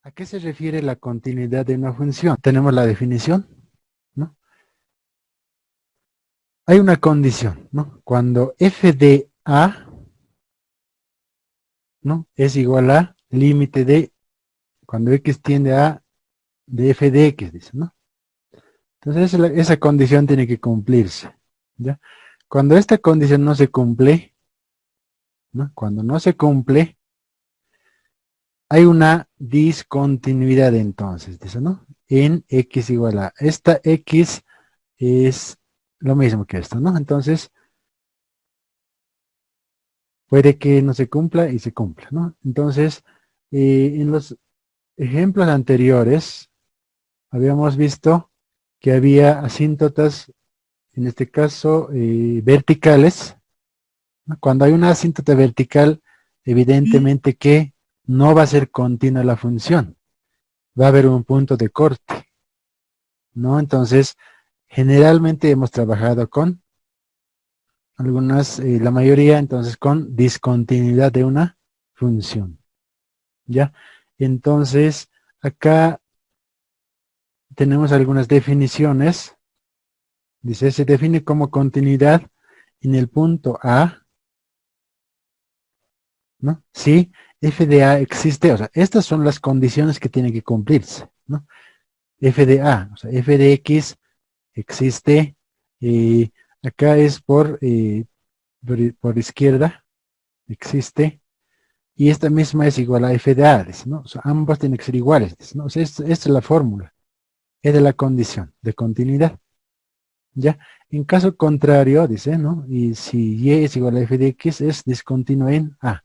¿A qué se refiere la continuidad de una función? Tenemos la definición, ¿no? Hay una condición, ¿no? Cuando f de a, ¿no? Es igual a límite de, cuando x tiende a, de f de x, dice, ¿no? Entonces esa condición tiene que cumplirse, ¿ya? Cuando esta condición no se cumple, ¿no? Cuando no se cumple, hay una discontinuidad entonces, dice, ¿no? En x igual a. Esta x es lo mismo que esto, ¿no? Entonces, puede que no se cumpla y se cumpla, ¿no? Entonces, en los ejemplos anteriores, habíamos visto que había asíntotas, en este caso, verticales, ¿no? Cuando hay una asíntota vertical, evidentemente que no va a ser continua la función, va a haber un punto de corte, ¿no? Entonces, generalmente hemos trabajado con algunas, la mayoría, entonces, con discontinuidad de una función, ¿ya? Entonces, acá tenemos algunas definiciones. Dice, se define como continuidad en el punto A, ¿no? Si f de A existe, o sea, estas son las condiciones que tienen que cumplirse, ¿no? F de A, o sea, f de X existe, y acá es por izquierda, existe, y esta misma es igual a f de A, ¿no? O sea, ambos tienen que ser iguales, ¿no? O sea, esta es la fórmula, es de la condición de continuidad. ¿Ya? En caso contrario, dice, ¿no? Y si y es igual a f de x, es discontinuo en a.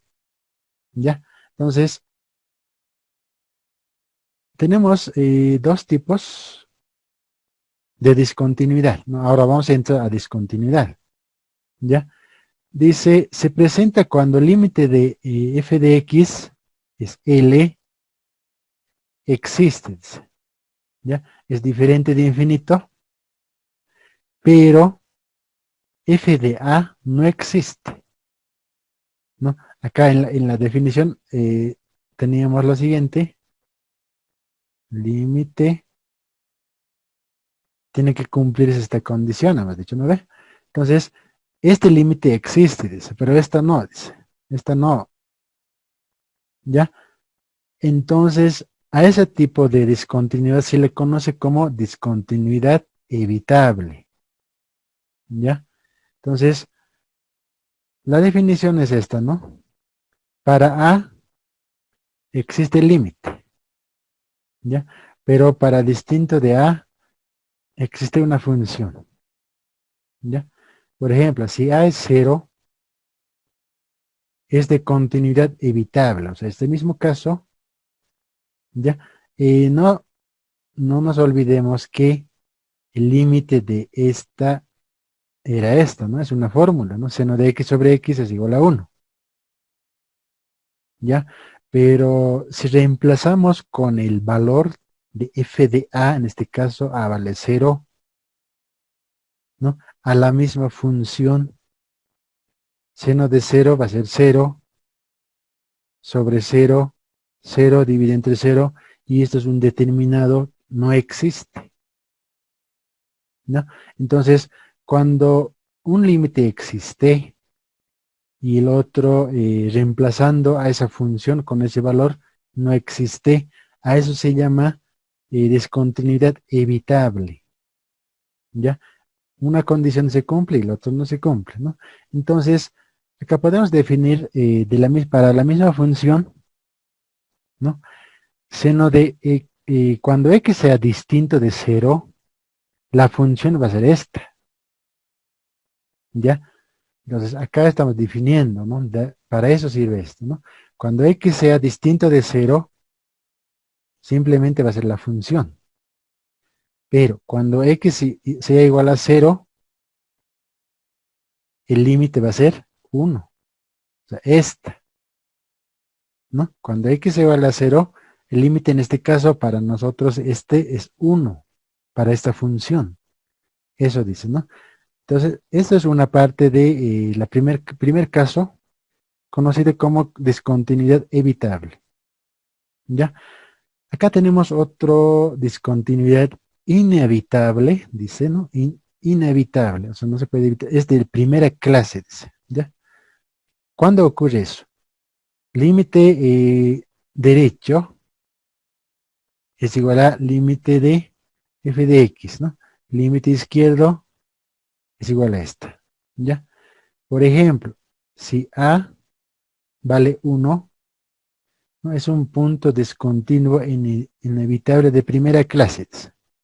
¿Ya? Entonces, tenemos dos tipos de discontinuidad, ¿no? Ahora vamos a entrar a discontinuidad. ¿Ya? Dice, se presenta cuando el límite de f de x es L, existe, dice, ¿ya? Es diferente de infinito, pero f de a no existe, ¿no? Acá en la definición teníamos lo siguiente, límite, tiene que cumplirse esta condición, hemos dicho, ¿no ve? Entonces, este límite existe, dice, pero esta no, dice, esta no, ¿ya? Entonces, a ese tipo de discontinuidad se le conoce como discontinuidad evitable, ¿ya? Entonces, la definición es esta, ¿no? Para A existe el límite, ¿ya? Pero para distinto de A existe una función, ¿ya? Por ejemplo, si A es 0, es de continuidad evitable. O sea, este mismo caso, ¿ya? No, no nos olvidemos que el límite de esta era esto, ¿no? Es una fórmula, ¿no? Seno de x sobre x es igual a 1, ¿ya? Pero si reemplazamos con el valor de f de a, en este caso a vale 0, ¿no? A la misma función, seno de 0 va a ser 0 sobre 0, 0 divide entre 0, y esto es un determinado, no existe, ¿no? Entonces, cuando un límite existe y el otro reemplazando a esa función con ese valor no existe, a eso se llama discontinuidad evitable, ¿ya? Una condición se cumple y la otra no se cumple, ¿no? Entonces, acá podemos definir para la misma función, ¿no? Seno de, cuando x sea distinto de 0, la función va a ser esta, ¿ya? Entonces, acá estamos definiendo, ¿no? Para eso sirve esto, ¿no? Cuando x sea distinto de 0, simplemente va a ser la función. Pero cuando x sea igual a 0, el límite va a ser 1. O sea, esta, ¿no? Cuando x sea igual a 0, el límite en este caso para nosotros este es 1 para esta función. Eso dice, ¿no? Entonces, esto es una parte de la primer caso, conocido como discontinuidad evitable, ¿ya? Acá tenemos otro discontinuidad inevitable, dice, ¿no? Inevitable, o sea, no se puede evitar, es de primera clase, dice, ¿ya? ¿Cuándo ocurre eso? Límite derecho es igual a límite de f de x, ¿no? Límite izquierdo es igual a esta, ¿ya? Por ejemplo, si a vale 1, ¿no? Es un punto discontinuo inevitable de primera clase,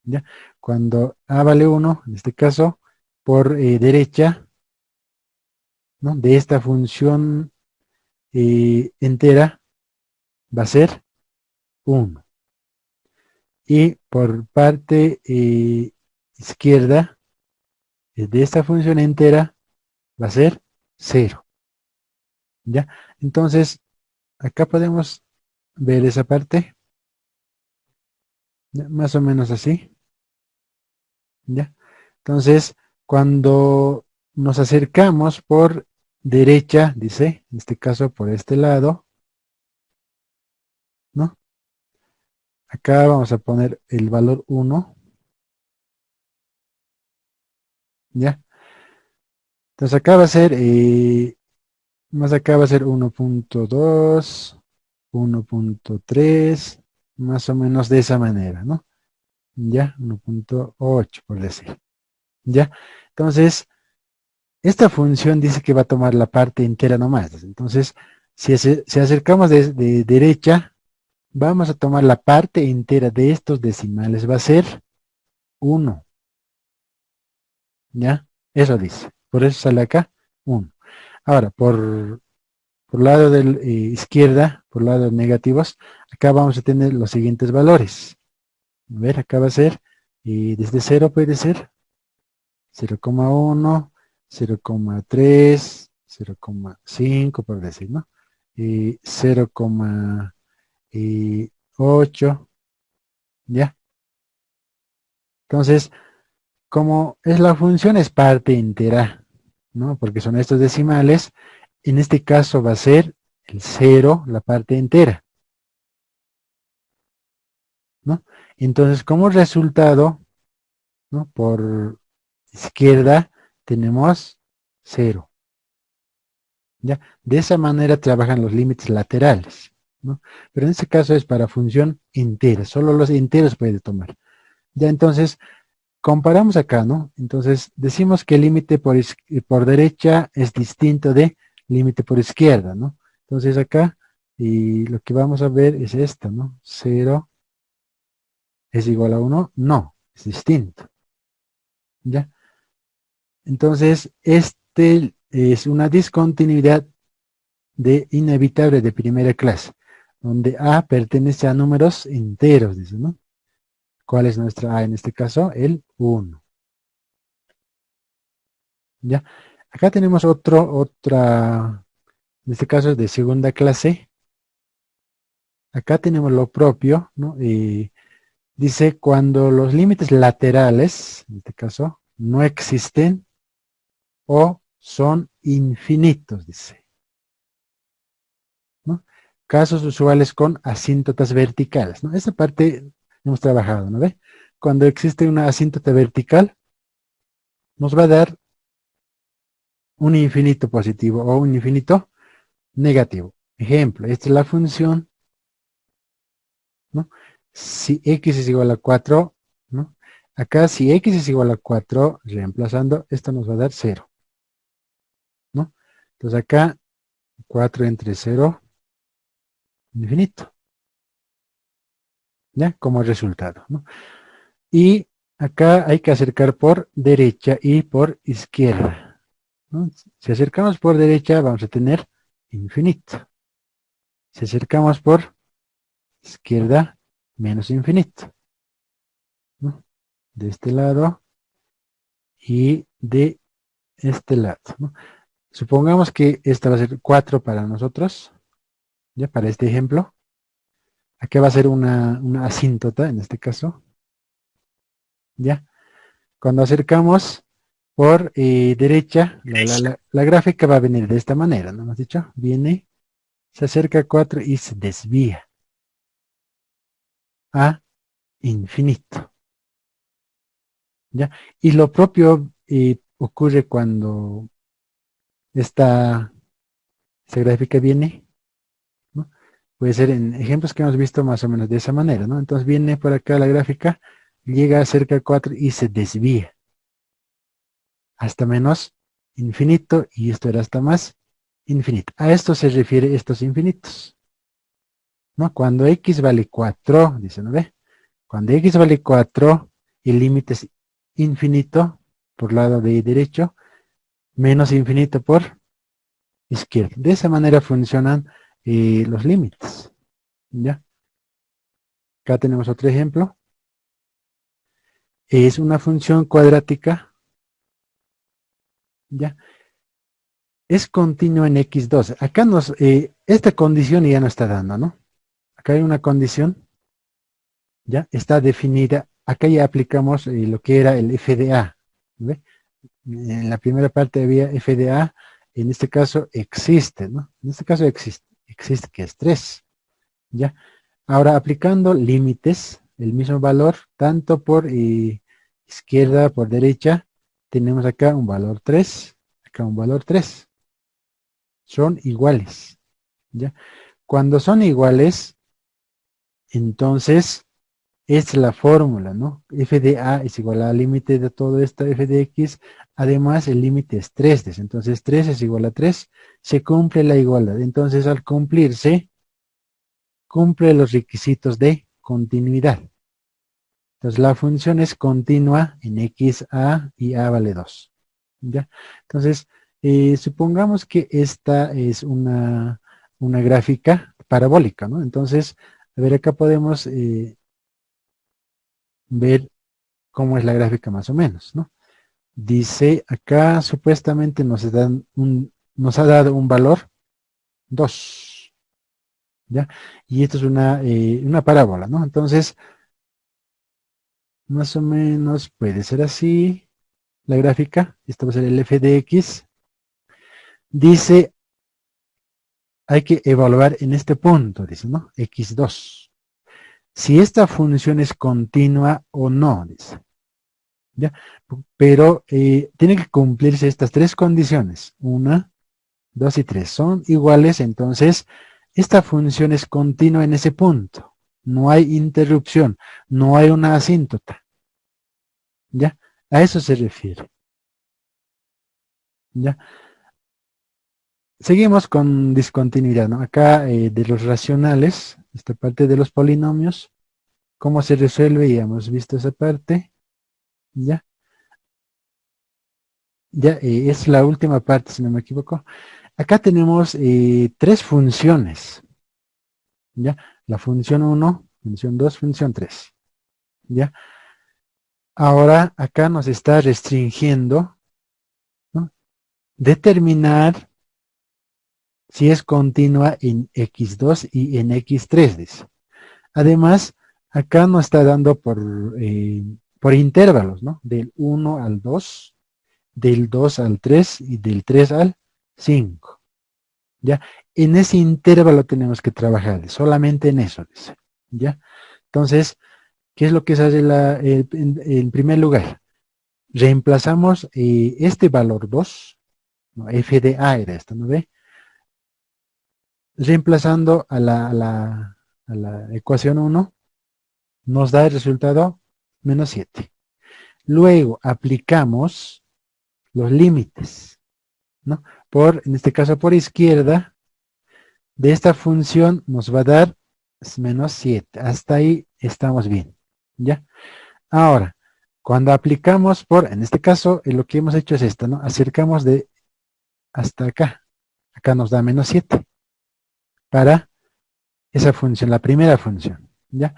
¿ya? Cuando a vale 1, en este caso, por derecha, ¿no? De esta función entera va a ser 1. Y por parte izquierda de esta función entera va a ser 0, ¿ya? Entonces, acá podemos ver esa parte, ¿ya? Más o menos así, ¿ya? Entonces, cuando nos acercamos por derecha, dice, en este caso por este lado, ¿no? Acá vamos a poner el valor 1, ¿ya? Entonces acá va a ser, más acá va a ser 1.2, 1.3, más o menos de esa manera, ¿no? Ya, 1.8 por decir. Ya, entonces, esta función dice que va a tomar la parte entera nomás. Entonces, si acercamos de derecha, vamos a tomar la parte entera de estos decimales. Va a ser 1. ¿Ya? Eso dice. Por eso sale acá 1. Ahora, por lado de izquierda, por lado de negativos, acá vamos a tener los siguientes valores. A ver, acá va a ser, desde 0 puede ser 0,1, 0,3, 0,5 por decir, ¿no? 0,8, ¿ya? Entonces, como es la función, es parte entera, ¿no? Porque son estos decimales, en este caso va a ser el 0, la parte entera, ¿no? Entonces, como resultado, ¿no? Por izquierda tenemos 0. ¿Ya? De esa manera trabajan los límites laterales, ¿no? Pero en este caso es para función entera, solo los enteros puede tomar. Ya entonces, comparamos acá, ¿no? Entonces, decimos que el límite por derecha es distinto de límite por izquierda, ¿no? Entonces acá, y lo que vamos a ver es esto, ¿no? 0 es igual a 1, no, es distinto, ¿ya? Entonces, este es una discontinuidad de inevitable de primera clase, donde A pertenece a números enteros, dice, ¿no? ¿Cuál es nuestra A en este caso? El 1. ¿Ya? Acá tenemos otra, en este caso es de segunda clase. Acá tenemos lo propio, ¿no? Y dice cuando los límites laterales, en este caso, no existen o son infinitos, dice, ¿no? Casos usuales con asíntotas verticales, ¿no? Esa parte hemos trabajado, ¿no ve? Cuando existe una asíntota vertical, nos va a dar un infinito positivo o un infinito negativo. Ejemplo, esta es la función, ¿no? Si x es igual a 4, ¿no? Acá si x es igual a 4, reemplazando, esto nos va a dar 0, ¿no? Entonces acá 4 entre 0, infinito, ¿ya? Como resultado, ¿no? Y acá hay que acercar por derecha y por izquierda, ¿no? Si acercamos por derecha vamos a tener infinito. Si acercamos por izquierda, menos infinito, ¿no? De este lado y de este lado, ¿no? Supongamos que esta va a ser 4 para nosotros, ya para este ejemplo. Aquí va a ser una asíntota en este caso, ya. Cuando acercamos por derecha, la gráfica va a venir de esta manera, ¿no hemos dicho? Viene, se acerca a 4 y se desvía, a infinito. ¿Ya? Y lo propio ocurre cuando esta gráfica viene, ¿no? Puede ser en ejemplos que hemos visto más o menos de esa manera, ¿no? Entonces viene por acá la gráfica, llega cerca de 4 y se desvía hasta menos infinito, y esto era hasta más infinito. A esto se refiere estos infinitos, ¿no? Cuando x vale 4, dice, ¿no ve? Cuando x vale 4, el límite es infinito por lado de derecho, menos infinito por izquierda. De esa manera funcionan los límites, ¿ya? Acá tenemos otro ejemplo. Es una función cuadrática, ¿ya? Es continua en x2. Acá esta condición ya no está dando, ¿no? Acá hay una condición, ¿ya? Está definida. Acá ya aplicamos lo que era el FDA, ¿ve? En la primera parte había FDA, en este caso existe, ¿no? En este caso existe que es 3, ¿ya? Ahora aplicando límites, el mismo valor, tanto por izquierda, por derecha, tenemos acá un valor 3, acá un valor 3. Son iguales, ¿ya? Cuando son iguales, entonces es la fórmula, ¿no? F de A es igual al límite de todo esto, F de X. Además, el límite es 3. Entonces, 3 es igual a 3. Se cumple la igualdad. Entonces, al cumplirse, cumple los requisitos de continuidad. Entonces, la función es continua en X, A y A vale 2. ¿Ya? Entonces, supongamos que esta es una gráfica parabólica, ¿no? Entonces, a ver, acá podemos ver cómo es la gráfica más o menos, ¿no? Dice, acá supuestamente nos ha dado un valor 2, ¿ya? Y esto es una parábola, ¿no? Entonces, más o menos puede ser así la gráfica. Esto va a ser el f de x. Dice, hay que evaluar en este punto, dice, ¿no? x2. Si esta función es continua o no, dice. ¿Ya? Pero tienen que cumplirse estas tres condiciones. 1, 2 y 3 son iguales, entonces esta función es continua en ese punto. No hay interrupción, no hay una asíntota. ¿Ya? A eso se refiere. ¿Ya? Seguimos con discontinuidad, ¿no? Acá de los racionales, esta parte de los polinomios, ¿cómo se resuelve? Ya hemos visto esa parte. ¿Ya? Ya es la última parte, si no me equivoco. Acá tenemos tres funciones. ¿Ya? La función 1, función 2, función 3. ¿Ya? Ahora acá nos está restringiendo, ¿no? Determinar si es continua en x2 y en x3, dice. Además, acá nos está dando por intervalos, ¿no? Del 1 al 2, del 2 al 3 y del 3 al 5. ¿Ya? En ese intervalo tenemos que trabajar, solamente en eso, dice. ¿Ya? Entonces, ¿qué es lo que se hace en primer lugar? Reemplazamos este valor 2, ¿no? F de A era esto, ¿no ve? Reemplazando a la ecuación 1, nos da el resultado menos 7. Luego aplicamos los límites, ¿no? En este caso por izquierda, de esta función nos va a dar menos 7. Hasta ahí estamos bien, ¿ya? Ahora, cuando aplicamos en este caso, lo que hemos hecho es esto, ¿no? Acercamos de hasta acá. Acá nos da menos 7 para esa función, la primera función, ¿ya?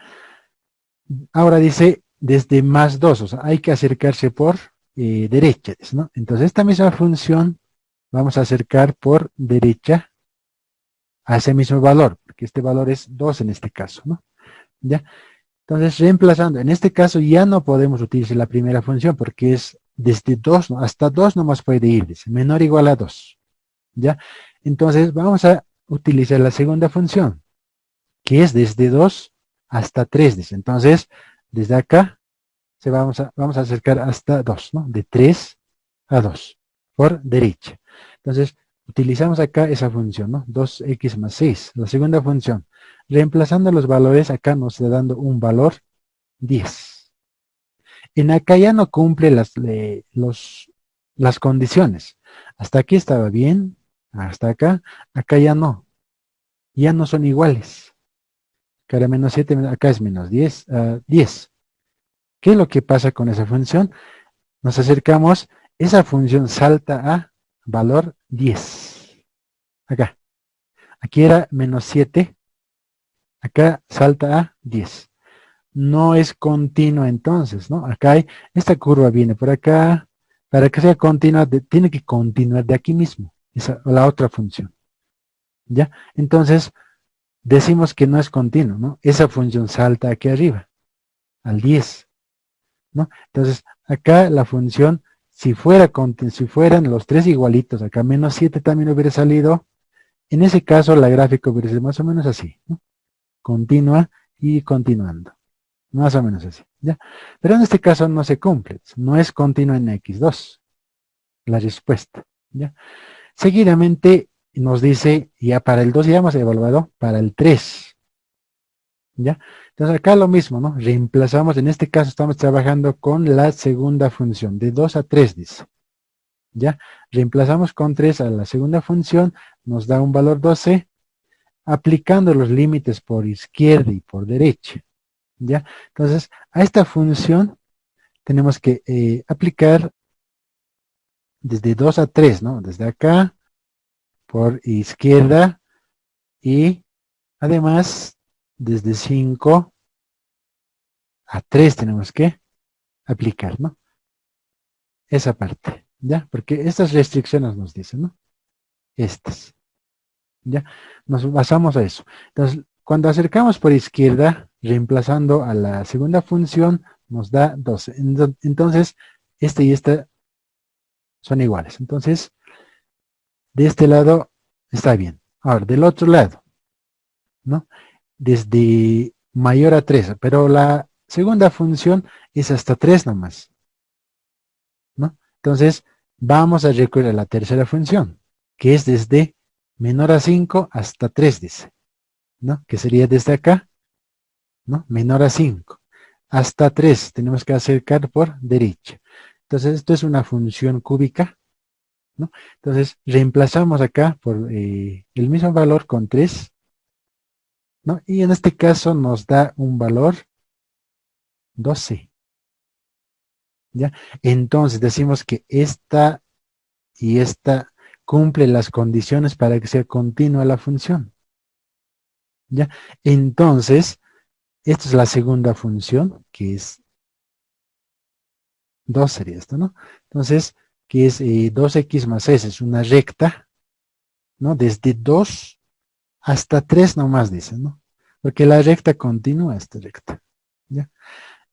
Ahora dice desde más 2, o sea, hay que acercarse por derecha, ¿no? Entonces esta misma función vamos a acercar por derecha a ese mismo valor, porque este valor es 2 en este caso, ¿no? ¿Ya? Entonces reemplazando, en este caso ya no podemos utilizar la primera función porque es desde 2, ¿no? Hasta 2 nomás puede ir, dice, menor o igual a 2, ¿ya? Entonces vamos a utilizar la segunda función, que es desde 2 hasta 3, dice. Entonces, desde acá vamos a acercar hasta 2, ¿no? De 3 a 2, por derecha. Entonces, utilizamos acá esa función, ¿no? 2x más 6, la segunda función. Reemplazando los valores, acá nos está dando un valor 10. En acá ya no cumple las condiciones. Hasta aquí estaba bien, hasta acá ya no son iguales. Acá era menos 7, acá es menos 10, 10. ¿Qué es lo que pasa con esa función? Nos acercamos, esa función salta a valor 10. Acá. Aquí era menos 7, acá salta a 10. No es continua entonces, ¿no? Acá esta curva viene por acá. Para que sea continua, tiene que continuar de aquí mismo, la otra función. ¿Ya? Entonces, decimos que no es continuo, ¿no? Esa función salta aquí arriba, al 10, ¿no? Entonces, acá la función, si fueran los tres igualitos, acá menos 7 también hubiera salido, en ese caso la gráfica hubiera sido más o menos así, ¿no? Continua y continuando. Más o menos así, ¿ya? Pero en este caso no se cumple, no es continua en x2, la respuesta, ¿ya? Seguidamente nos dice, ya para el 2 ya hemos evaluado, para el 3, ¿ya? Entonces acá lo mismo, ¿no? Reemplazamos, en este caso estamos trabajando con la segunda función, de 2 a 3 dice, ¿ya? Reemplazamos con 3 a la segunda función, nos da un valor 12, aplicando los límites por izquierda y por derecha, ¿ya? Entonces, a esta función tenemos que aplicar desde 2 a 3, ¿no? Desde acá, por izquierda, y además, desde 5 a 3 tenemos que aplicar, ¿no? Esa parte, ¿ya? Porque estas restricciones nos dicen, ¿no? Estas, ¿ya? Nos basamos a eso. Entonces, cuando acercamos por izquierda, reemplazando a la segunda función, nos da 12. Entonces, este y esta son iguales. Entonces, de este lado está bien. Ahora, del otro lado, ¿no? Desde mayor a 3, pero la segunda función es hasta 3 nomás, ¿no? Entonces, vamos a recurrir a la tercera función, que es desde menor a 5 hasta 3, dice, ¿no? Que sería desde acá, ¿no? Menor a 5. Hasta 3 tenemos que acercar por derecha. Entonces, esto es una función cúbica, ¿no? Entonces, reemplazamos acá por el mismo valor con 3, ¿no? Y en este caso nos da un valor 12, ¿ya? Entonces, decimos que esta y esta cumple las condiciones para que sea continua la función, ¿ya? Entonces, esta es la segunda función, que es 2 sería esto, ¿no? Entonces, que es 2x más s, es una recta, ¿no? Desde 2 hasta 3 nomás dice, ¿no? Porque la recta continúa esta recta, ¿ya?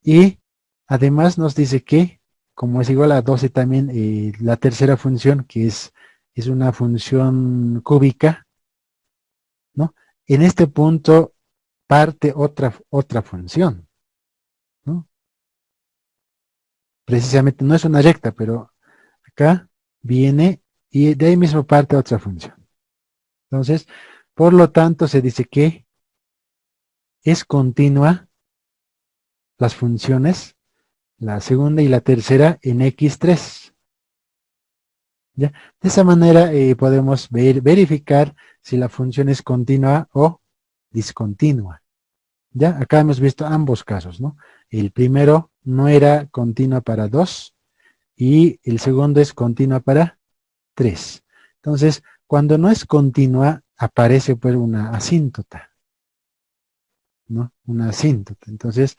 Y además nos dice que, como es igual a 12 también, la tercera función, que es una función cúbica, ¿no? En este punto parte otra función, ¿no? Precisamente no es una recta, pero acá viene y de ahí mismo parte otra función. Entonces, por lo tanto, se dice que es continua las funciones, la segunda y la tercera en x3. ¿Ya? De esa manera podemos verificar si la función es continua o discontinua. ¿Ya? Acá hemos visto ambos casos, ¿no? El primero no era continua para 2 y el segundo es continua para 3. Entonces, cuando no es continua, aparece pues una asíntota, ¿no? Una asíntota. Entonces,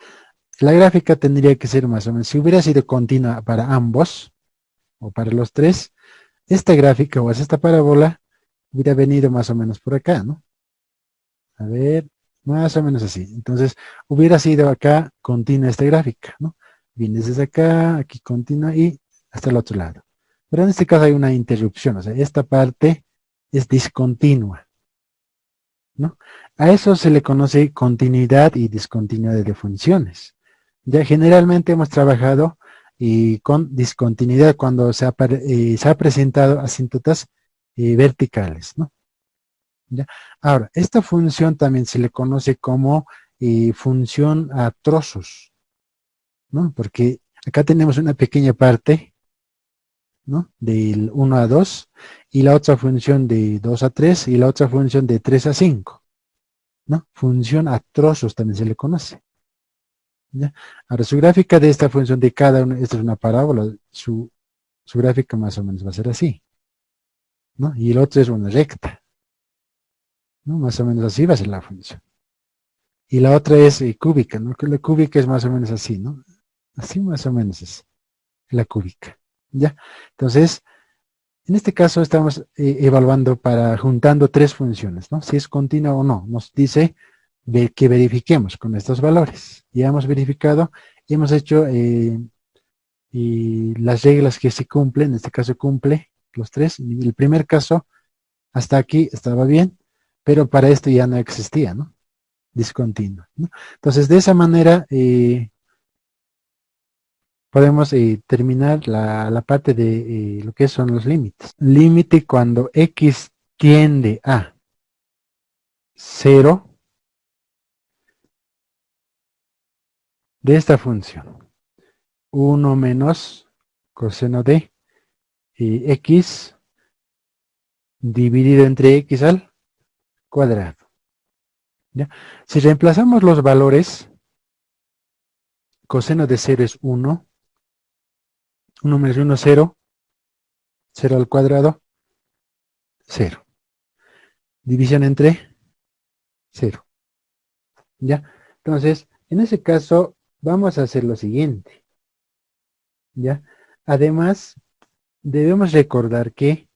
la gráfica tendría que ser más o menos, si hubiera sido continua para ambos, o para los tres, esta gráfica o esta parábola hubiera venido más o menos por acá, ¿no? A ver, más o menos así. Entonces, hubiera sido acá continua esta gráfica, ¿no? Viene desde acá, aquí continua y hasta el otro lado. Pero en este caso hay una interrupción, o sea, esta parte es discontinua, ¿no? A eso se le conoce continuidad y discontinuidad de funciones. Ya generalmente hemos trabajado con discontinuidad cuando se ha presentado asíntotas verticales, ¿no? ¿Ya? Ahora, esta función también se le conoce como función a trozos, ¿no? Porque acá tenemos una pequeña parte, ¿no? Del 1 a 2, y la otra función de 2 a 3, y la otra función de 3 a 5, ¿no? Función a trozos también se le conoce. ¿Ya? Ahora, su gráfica de esta función de cada uno, esta es una parábola, su gráfica más o menos va a ser así, ¿no? Y el otro es una recta, ¿no? Más o menos así va a ser la función. Y la otra es cúbica, ¿no? Que la cúbica es más o menos así, ¿no? Así más o menos es la cúbica, ¿ya? Entonces, en este caso estamos evaluando juntando tres funciones, ¿no? Si es continua o no. Nos dice que verifiquemos con estos valores. Ya hemos verificado, hemos hecho las reglas que se cumplen, en este caso cumple los tres. En el primer caso, hasta aquí estaba bien, pero para esto ya no existía, ¿no? Discontinuo, ¿no? Entonces, de esa manera podemos terminar la parte de lo que son los límites. Límite cuando x tiende a 0 de esta función. 1 menos coseno de x dividido entre x al cuadrado. ¿Ya? Si reemplazamos los valores, coseno de 0 es 1, 1 menos 1, 0, 0 al cuadrado, 0. División entre 0. ¿Ya? Entonces, en ese caso, vamos a hacer lo siguiente. ¿Ya? Además, debemos recordar que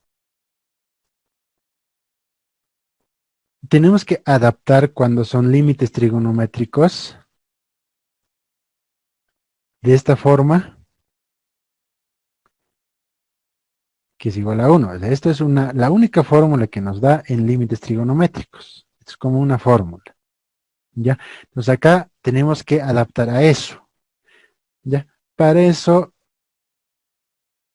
tenemos que adaptar cuando son límites trigonométricos de esta forma, que es igual a 1. Esto es la única fórmula que nos da en límites trigonométricos. Es como una fórmula. ¿Ya? Entonces acá tenemos que adaptar a eso. ¿Ya? Para eso,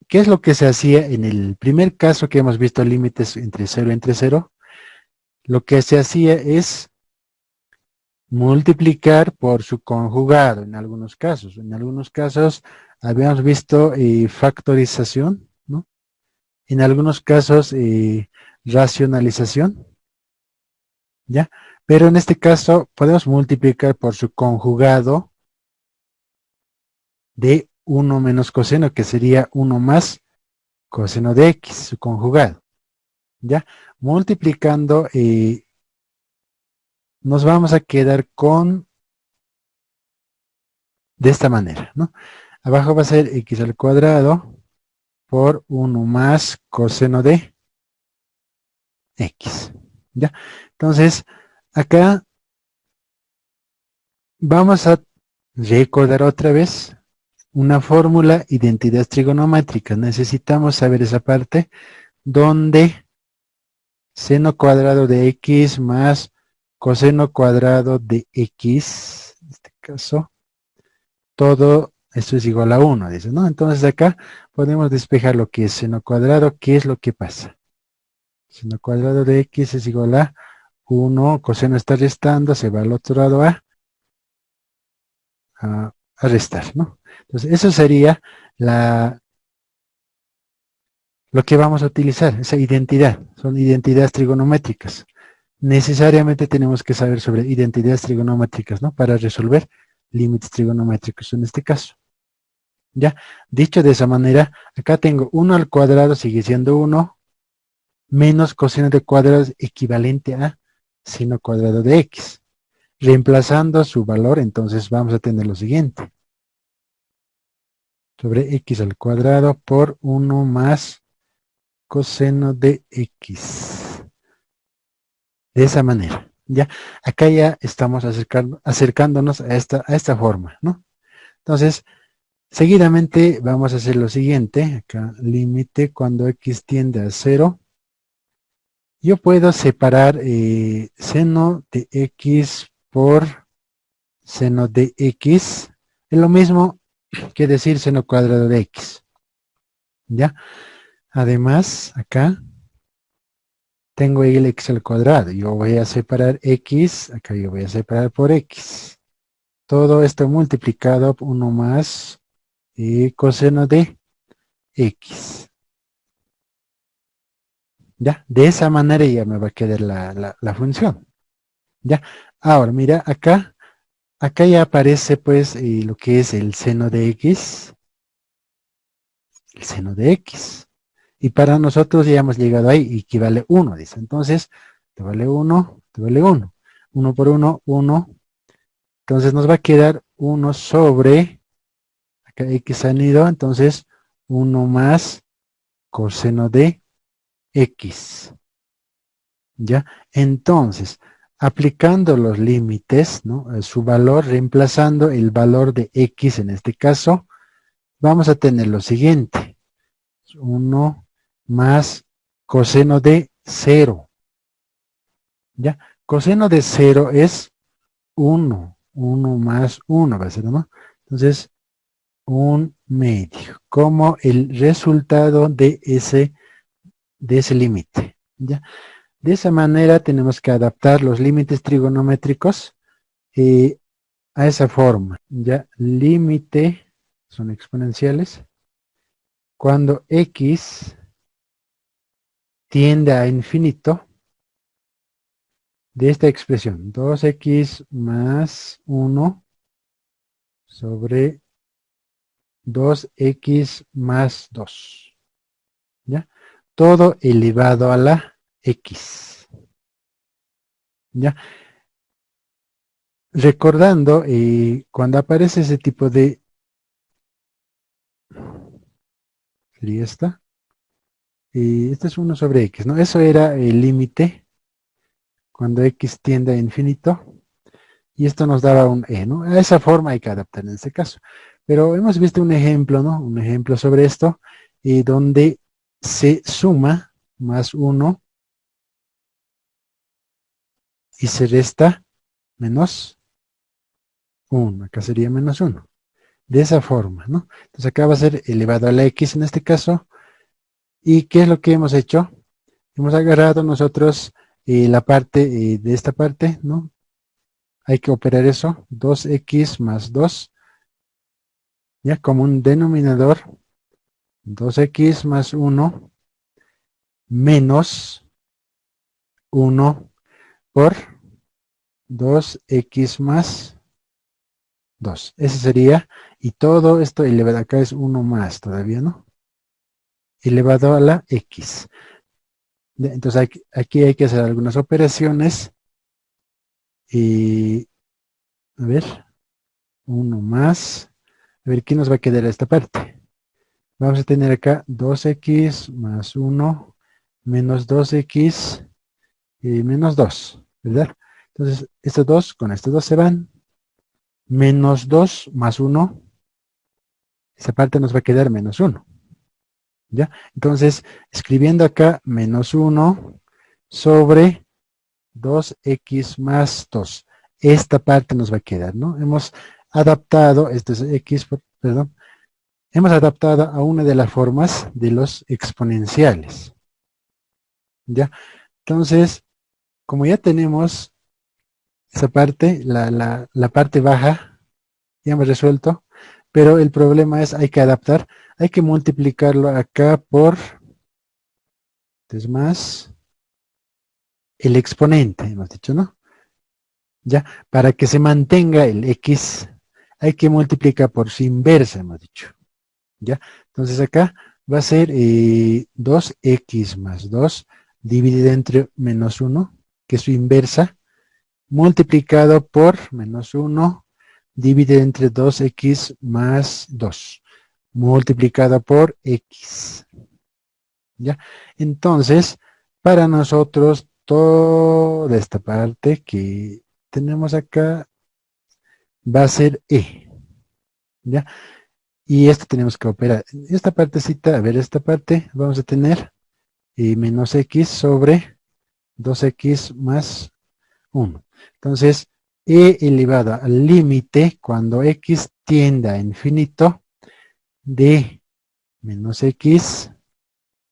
¿qué es lo que se hacía en el primer caso que hemos visto límites entre 0 y entre 0? Lo que se hacía es multiplicar por su conjugado en algunos casos. En algunos casos habíamos visto factorización, ¿no? En algunos casos racionalización, ¿ya? Pero en este caso podemos multiplicar por su conjugado de 1 menos coseno, que sería 1 más coseno de x, su conjugado, ¿ya? Multiplicando, nos vamos a quedar con, de esta manera, ¿no? Abajo va a ser x al cuadrado por 1 más coseno de x, ¿ya? Entonces, acá vamos a recordar otra vez una fórmula, identidades trigonométricas. Necesitamos saber esa parte donde seno cuadrado de x más coseno cuadrado de x, en este caso, todo esto es igual a 1, dice, ¿no? Entonces acá podemos despejar lo que es seno cuadrado. ¿Qué es lo que pasa? Seno cuadrado de x es igual a 1, coseno está restando, se va al otro lado a restar, ¿no? Entonces eso sería lo que vamos a utilizar, esa identidad. Son identidades trigonométricas. Necesariamente tenemos que saber sobre identidades trigonométricas, ¿no? Para resolver límites trigonométricos en este caso. ¿Ya? Dicho de esa manera, acá tengo 1 al cuadrado, sigue siendo 1, menos coseno de cuadrado es equivalente a seno cuadrado de x. Reemplazando su valor, entonces vamos a tener lo siguiente. Sobre x al cuadrado por 1 más coseno de x. De esa manera. ¿Ya? Acá ya estamos acercándonos a esta forma, ¿no? Entonces, seguidamente vamos a hacer lo siguiente. Acá, límite cuando x tiende a 0 yo puedo separar seno de x por seno de x. Es lo mismo que decir seno cuadrado de x. ¿Ya? Además, acá tengo el x al cuadrado. Yo voy a separar x, acá yo voy a separar por x. Todo esto multiplicado por 1 más coseno de x. ¿Ya? De esa manera ya me va a quedar la función. ¿Ya? Ahora, mira, acá ya aparece pues lo que es el seno de x. El seno de x. Y para nosotros ya hemos llegado ahí, y que vale 1, dice. Entonces, te vale 1, te vale 1. 1 por 1, 1. Entonces nos va a quedar 1 sobre, acá x han ido, entonces 1 más coseno de x. ¿Ya? Entonces, aplicando los límites, ¿no? Su valor, reemplazando el valor de x en este caso, vamos a tener lo siguiente. 1 más coseno de 0. ¿Ya? Coseno de 0 es 1. 1 más 1 va a ser, ¿no? Entonces, 1/2. Como el resultado de ese límite. ¿Ya? De esa manera tenemos que adaptar los límites trigonométricos a esa forma. ¿Ya? Límite, son exponenciales. Cuando x tiende a infinito, de esta expresión, 2x más 1 sobre 2x más 2. ¿Ya? Todo elevado a la x. ¿Ya? Recordando, cuando aparece ese tipo de... ¿Sería esta? Este es 1 sobre x, ¿no? Eso era el límite cuando x tiende a infinito. Y esto nos daba un e, ¿no? A esa forma hay que adaptar en este caso. Pero hemos visto un ejemplo, ¿no? Un ejemplo sobre esto, donde se suma más 1 y se resta menos 1. Acá sería menos 1. De esa forma, ¿no? Entonces acá va a ser elevado a la x en este caso. ¿Y qué es lo que hemos hecho? Hemos agarrado nosotros la parte de esta parte, ¿no? Hay que operar eso, 2x más 2, ya como un denominador, 2x más 1 menos 1 por 2x más 2. Ese sería, y todo esto elevado acá es 1 más todavía, ¿no? Elevado a la x. Entonces aquí hay que hacer algunas operaciones. Y, a ver, 1 más. A ver, ¿qué nos va a quedar a esta parte? Vamos a tener acá 2x más 1 menos 2x y menos 2, ¿verdad? Entonces, estos dos con estos dos se van. Menos 2 más 1. Esa parte nos va a quedar menos 1. ¿Ya? Entonces, escribiendo acá menos 1 sobre 2x más 2. Esta parte nos va a quedar, ¿no? Hemos adaptado, esto es x, perdón, hemos adaptado a una de las formas de los exponenciales. ¿Ya? Entonces, como ya tenemos esa parte, la parte baja, ya hemos resuelto, pero el problema es, hay que adaptar, hay que multiplicarlo acá por, es más, el exponente, hemos dicho, ¿no? Ya, para que se mantenga el x, hay que multiplicar por su inversa, hemos dicho. ¿Ya? Entonces acá va a ser 2x más 2 dividido entre menos 1, que es su inversa, multiplicado por menos 1 dividido entre 2x más 2, multiplicado por x. ¿Ya? Entonces, para nosotros, toda esta parte que tenemos acá va a ser e. ¿Ya? Y esto tenemos que operar. Esta partecita, a ver, esta parte, vamos a tener menos x sobre 2x más 1. Entonces, e elevado al límite cuando x tiende a infinito de menos x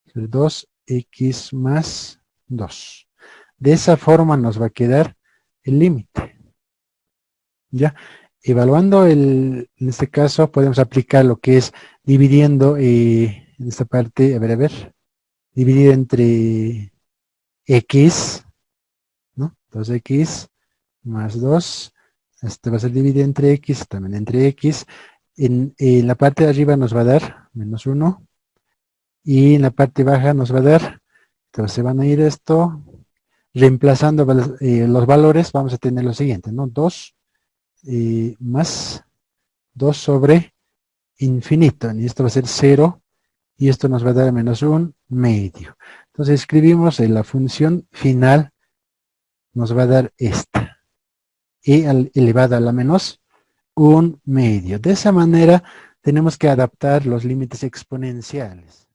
sobre 2x más 2. De esa forma nos va a quedar el límite. ¿Ya? Evaluando en este caso podemos aplicar lo que es dividiendo en esta parte, a ver, dividir entre x, ¿no? 2x más 2, este va a ser dividido entre x, también entre x. En la parte de arriba nos va a dar menos 1 y en la parte baja nos va a dar, entonces se van a ir esto, reemplazando los valores, vamos a tener lo siguiente, ¿no? 2 más 2 sobre infinito, y esto va a ser 0, y esto nos va a dar menos 1 medio. Entonces escribimos en la función final, nos va a dar esta, e elevada a la menos 1 medio. De esa manera tenemos que adaptar los límites exponenciales.